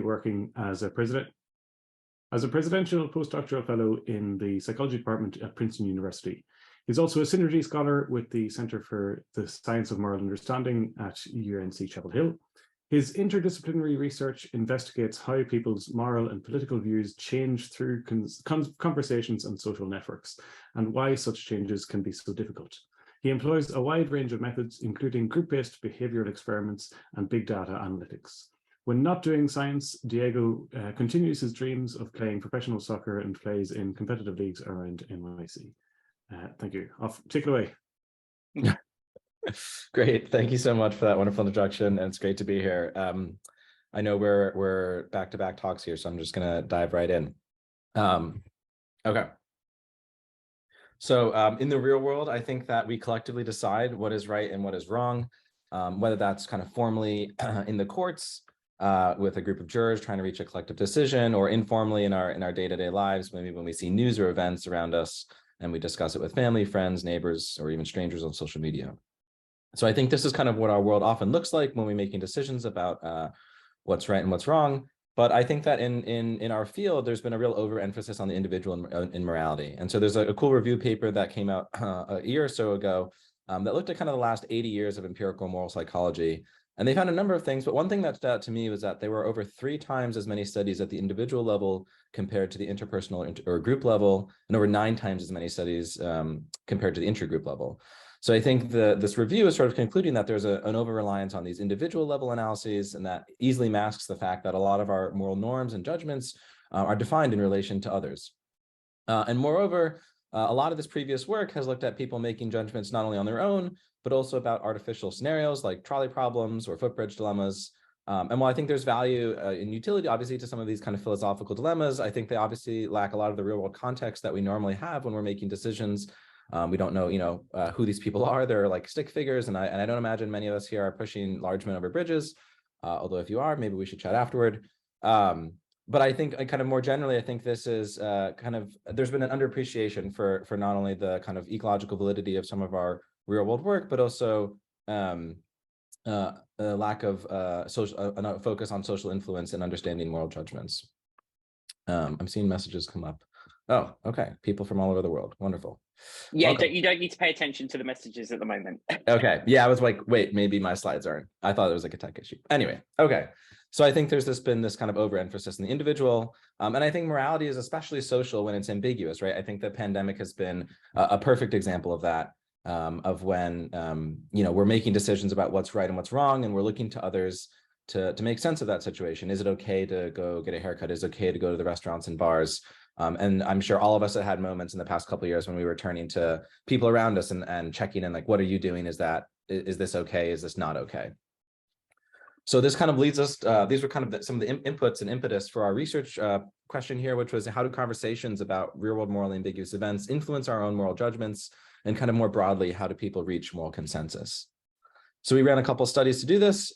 working as a presidential postdoctoral fellow in the psychology department at Princeton University. He's also a synergy scholar with the Center for the Science of Moral Understanding at UNC Chapel Hill. His interdisciplinary research investigates how people's moral and political views change through conversations and social networks, and why such changes can be so difficult. He employs a wide range of methods, including group-based behavioral experiments and big data analytics. When not doing science, Diego continues his dreams of playing professional soccer and plays in competitive leagues around NYC. Thank you. Take it away. Great. Thank you so much for that wonderful introduction. And it's great to be here. I know we're back-to-back talks here, so I'm just going to dive right in. Okay. So in the real world, I think that we collectively decide what is right and what is wrong, whether that's kind of formally in the courts with a group of jurors trying to reach a collective decision, or informally in our day-to-day lives, maybe when we see news or events around us and we discuss it with family, friends, neighbors, or even strangers on social media. So I think this is kind of what our world often looks like when we're making decisions about what's right and what's wrong. But I think that in our field, there's been a real overemphasis on the individual in morality. And so there's a cool review paper that came out a year or so ago that looked at kind of the last 80 years of empirical moral psychology. And they found a number of things, but one thing that stood out to me was that there were over 3 times as many studies at the individual level compared to the interpersonal or group level, and over 9 times as many studies compared to the intergroup level. So I think this review is sort of concluding that there's an over-reliance on these individual level analyses, and that easily masks the fact that a lot of our moral norms and judgments are defined in relation to others. And moreover, a lot of this previous work has looked at people making judgments not only on their own, but also about artificial scenarios like trolley problems or footbridge dilemmas. And while I think there's value in utility, obviously, to some of these kind of philosophical dilemmas, I think they obviously lack a lot of the real world context that we normally have when we're making decisions. We don't know, who these people are. They're like stick figures, and I don't imagine many of us here are pushing large men over bridges. Although if you are, maybe we should chat afterward. But I think kind of more generally, I think this is there's been an underappreciation for not only the kind of ecological validity of some of our real world work, but also a lack of social focus on social influence and understanding moral judgments. I'm seeing messages come up. Oh, okay. People from all over the world. Wonderful. Yeah, you don't need to pay attention to the messages at the moment. Okay. Yeah, I was like, wait, maybe my slides aren't. I thought it was like a tech issue. Anyway, okay. So I think there's been this kind of overemphasis in the individual. And I think morality is especially social when it's ambiguous, right? I think the pandemic has been a perfect example of that, of when, we're making decisions about what's right and what's wrong, and we're looking to others to make sense of that situation. Is it okay to go get a haircut? Is it okay to go to the restaurants and bars? And I'm sure all of us have had moments in the past couple of years when we were turning to people around us and checking in, like, what are you doing? Is this okay? Is this not okay? So this kind of leads us, these were kind of some of the inputs and impetus for our research question here, which was, how do conversations about real world morally ambiguous events influence our own moral judgments? And kind of more broadly, how do people reach moral consensus? So we ran a couple of studies to do this.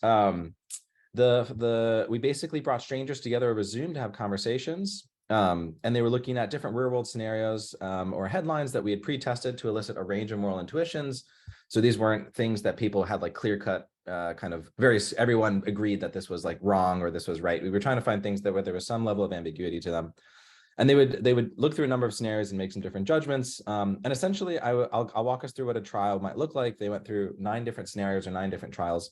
We basically brought strangers together over Zoom to have conversations. And they were looking at different real world scenarios or headlines that we had pre-tested to elicit a range of moral intuitions. So these weren't things that people had like clear-cut everyone agreed that this was like wrong or this was right. We were trying to find things that where there was some level of ambiguity to them. And they would look through a number of scenarios and make some different judgments. And essentially, I'll walk us through what a trial might look like. They went through 9 different scenarios or 9 different trials.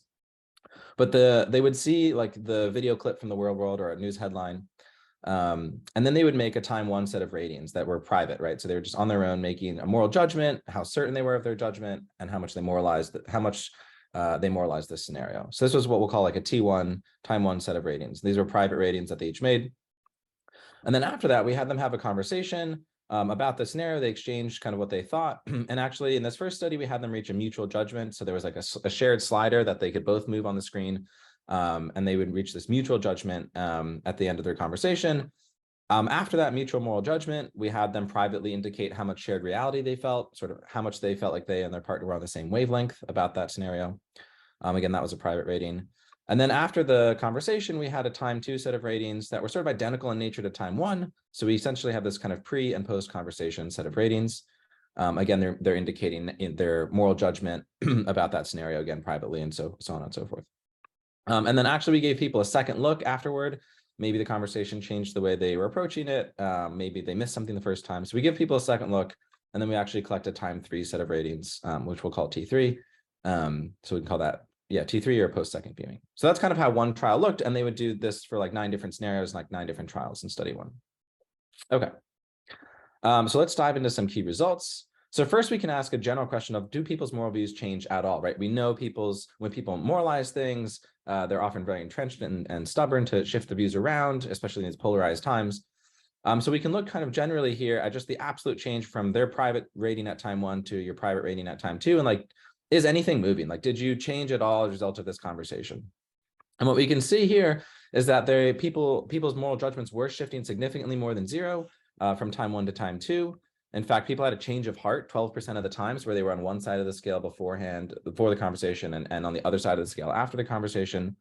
But they would see like the video clip from the real world or a news headline. And then they would make a time 1 set of ratings that were private, right? So they were just on their own making a moral judgment, how certain they were of their judgment, and how much they moralized this scenario. So this was what we'll call like a T1, time 1 set of ratings. These were private ratings that they each made. And then after that, we had them have a conversation about the scenario. They exchanged kind of what they thought. And actually, in this first study, we had them reach a mutual judgment. So there was like a shared slider that they could both move on the screen. And they would reach this mutual judgment at the end of their conversation. After that mutual moral judgment, we had them privately indicate how much shared reality they felt, sort of how much they felt like they and their partner were on the same wavelength about that scenario. Again, that was a private rating. And then after the conversation, we had a time 2 set of ratings that were sort of identical in nature to time 1. So we essentially have this kind of pre and post conversation set of ratings. Again, they're indicating in their moral judgment about that scenario, again, privately, and so on and so forth. And then actually we gave people a second look afterward Maybe the conversation changed the way they were approaching it. Maybe they missed something the first time. So we give people a second look, and then we actually collect a time 3 set of ratings, which we'll call T3. So we can call that, T3 or post-second viewing. So that's kind of how one trial looked, and they would do this for like 9 different scenarios, like 9 different trials in study 1. Okay. So let's dive into some key results. So first, we can ask a general question of, do people's moral views change at all, right? We know when people moralize things, they're often very entrenched and stubborn to shift the views around, especially in these polarized times. So we can look kind of generally here at just the absolute change from their private rating at time 1 to your private rating at time 2. And like, is anything moving? Like, did you change at all as a result of this conversation? And what we can see here is that people's moral judgments were shifting significantly more than 0 from time 1 to time 2. In fact, people had a change of heart 12% of the times, where they were on one side of the scale before the conversation and on the other side of the scale after the conversation.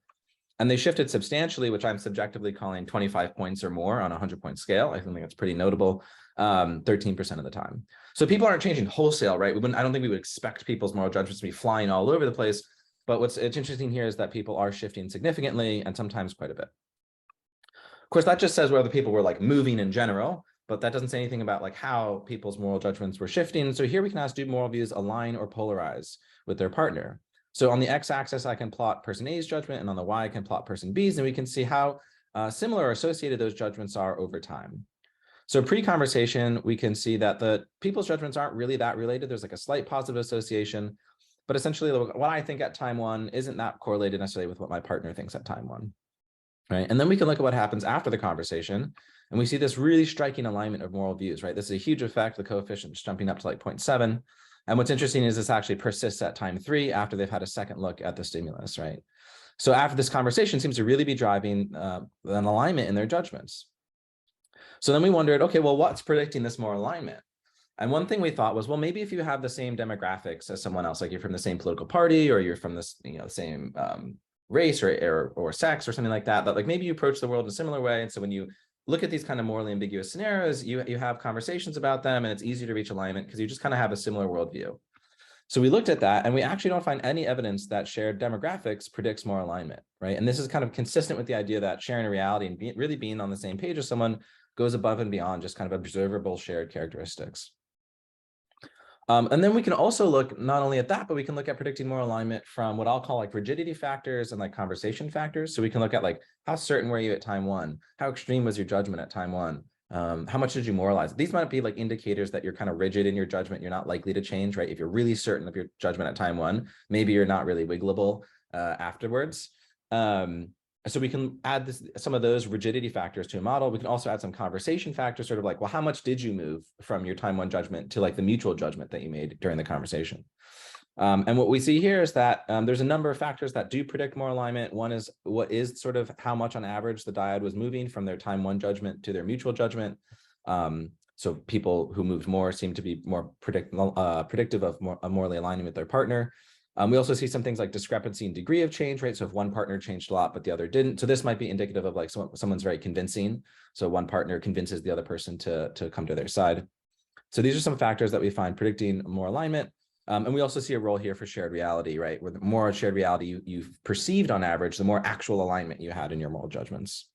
And they shifted substantially, which I'm subjectively calling 25 points or more on a 100-point scale. I think that's pretty notable, 13% of the time. So people aren't changing wholesale, right? I don't think we would expect people's moral judgments to be flying all over the place. But what's interesting here is that people are shifting significantly and sometimes quite a bit. Of course, that just says whether people were like moving in general, but that doesn't say anything about like how people's moral judgments were shifting. So here we can ask, do moral views align or polarize with their partner? So on the x-axis, I can plot person A's judgment, and on the y, I can plot person B's, and we can see how similar or associated those judgments are over time. So pre-conversation, we can see that the people's judgments aren't really that related. There's like a slight positive association, but essentially what I think at time 1 isn't that correlated necessarily with what my partner thinks at time 1, right? And then we can look at what happens after the conversation, and we see this really striking alignment of moral views, right? This is a huge effect, the coefficient is jumping up to like 0.7. And what's interesting is this actually persists at time 3 after they've had a second look at the stimulus, right? So after this conversation seems to really be driving an alignment in their judgments. So then we wondered, okay, well, what's predicting this moral alignment? And one thing we thought was, well, maybe if you have the same demographics as someone else, like you're from the same political party, or you're from this, same race or sex or something like that, that like maybe you approach the world in a similar way. And so when you look at these kind of morally ambiguous scenarios, you have conversations about them, and it's easier to reach alignment because you just kind of have a similar worldview. So we looked at that, and we actually don't find any evidence that shared demographics predicts moral alignment, right? And this is kind of consistent with the idea that sharing a reality and really being on the same page as someone goes above and beyond just kind of observable shared characteristics. And then we can also look not only at that, but we can look at predicting moral alignment from what I'll call like rigidity factors and like conversation factors. So we can look at like, how certain were you at time 1? How extreme was your judgment at time 1? How much did you moralize? These might be like indicators that you're kind of rigid in your judgment. You're not likely to change, right? If you're really certain of your judgment at time 1, maybe you're not really wiggleable afterwards. So we can add some of those rigidity factors to a model. We can also add some conversation factors, sort of like, well, how much did you move from your time 1 judgment to like the mutual judgment that you made during the conversation? And what we see here is that there's a number of factors that do predict moral alignment. One is what is sort of how much on average the dyad was moving from their time 1 judgment to their mutual judgment. So people who moved more seem to be more predictive of morally aligning with their partner. We also see some things like discrepancy in degree of change, right? So if one partner changed a lot, but the other didn't. So this might be indicative of like someone's very convincing. So one partner convinces the other person to come to their side. So these are some factors that we find predicting more alignment. And we also see a role here for shared reality, right? Where the more shared reality you've perceived on average, the more actual alignment you had in your moral judgments.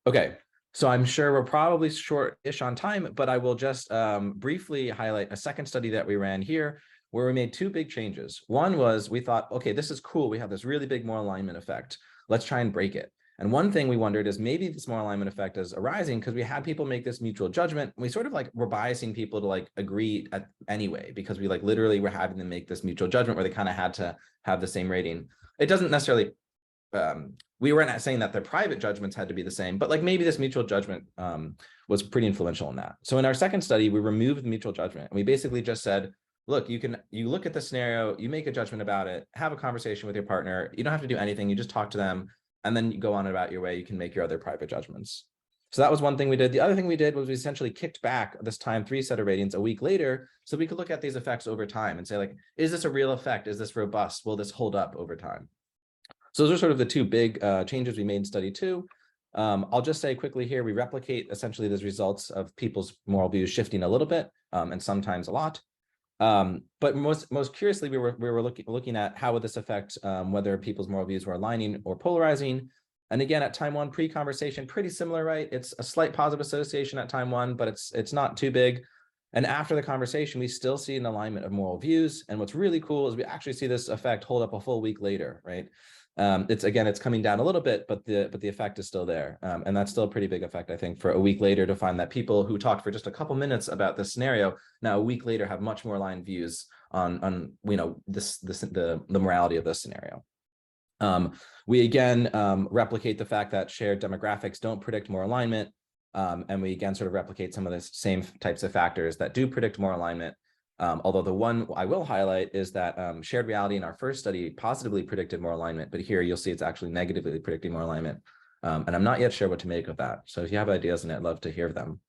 Okay, so I'm sure we're probably short-ish on time, but I will just briefly highlight a second study that we ran here, where we made 2 big changes. One was we thought, okay, this is cool. We have this really big moral alignment effect. Let's try and break it. And one thing we wondered is maybe this moral alignment effect is arising because we had people make this mutual judgment. We sort of like were biasing people to like agree anyway, because we like literally were having them make this mutual judgment where they kind of had to have the same rating. It doesn't necessarily, we weren't saying that their private judgments had to be the same, but like maybe this mutual judgment was pretty influential in that. So in our second study, we removed the mutual judgment. And we basically just said, look, you look at the scenario, you make a judgment about it, have a conversation with your partner. You don't have to do anything. You just talk to them, and then you go on about your way. You can make your other private judgments. So that was one thing we did. The other thing we did was we essentially kicked back this time 3 set of ratings a week later, so we could look at these effects over time and say, like, is this a real effect? Is this robust? Will this hold up over time? So those are sort of the 2 big changes we made in study 2. I'll just say quickly here, we replicate essentially these results of people's moral views shifting a little bit and sometimes a lot. But most curiously, we were looking at how would this affect whether people's moral views were aligning or polarizing. And again, at time 1, pre-conversation, pretty similar, right? It's a slight positive association at time 1, but it's not too big. And after the conversation, we still see an alignment of moral views. And what's really cool is we actually see this effect hold up a full week later, right? It's coming down a little bit, but the effect is still there. And that's still a pretty big effect, I think, for a week later to find that people who talked for just a couple minutes about this scenario, now a week later have much more aligned views on the morality of this scenario. We again replicate the fact that shared demographics don't predict more alignment. And we again sort of replicate some of the same types of factors that do predict more alignment. Although the one I will highlight is that shared reality in our first study positively predicted more alignment, but here you'll see it's actually negatively predicting more alignment. And I'm not yet sure what to make of that. So if you have ideas on it, I'd love to hear them.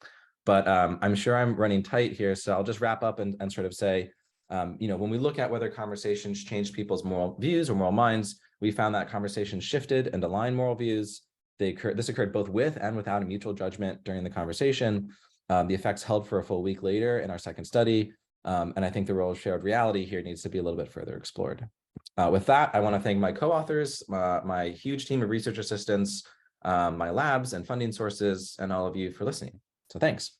But I'm sure I'm running tight here, so I'll just wrap up and sort of say, when we look at whether conversations change people's moral views or moral minds, we found that conversations shifted and aligned moral views. This occurred both with and without a mutual judgment during the conversation. The effects held for a full week later in our second study. And I think the role of shared reality here needs to be a little bit further explored. With that, I want to thank my co-authors, my huge team of research assistants, my labs and funding sources, and all of you for listening. So thanks.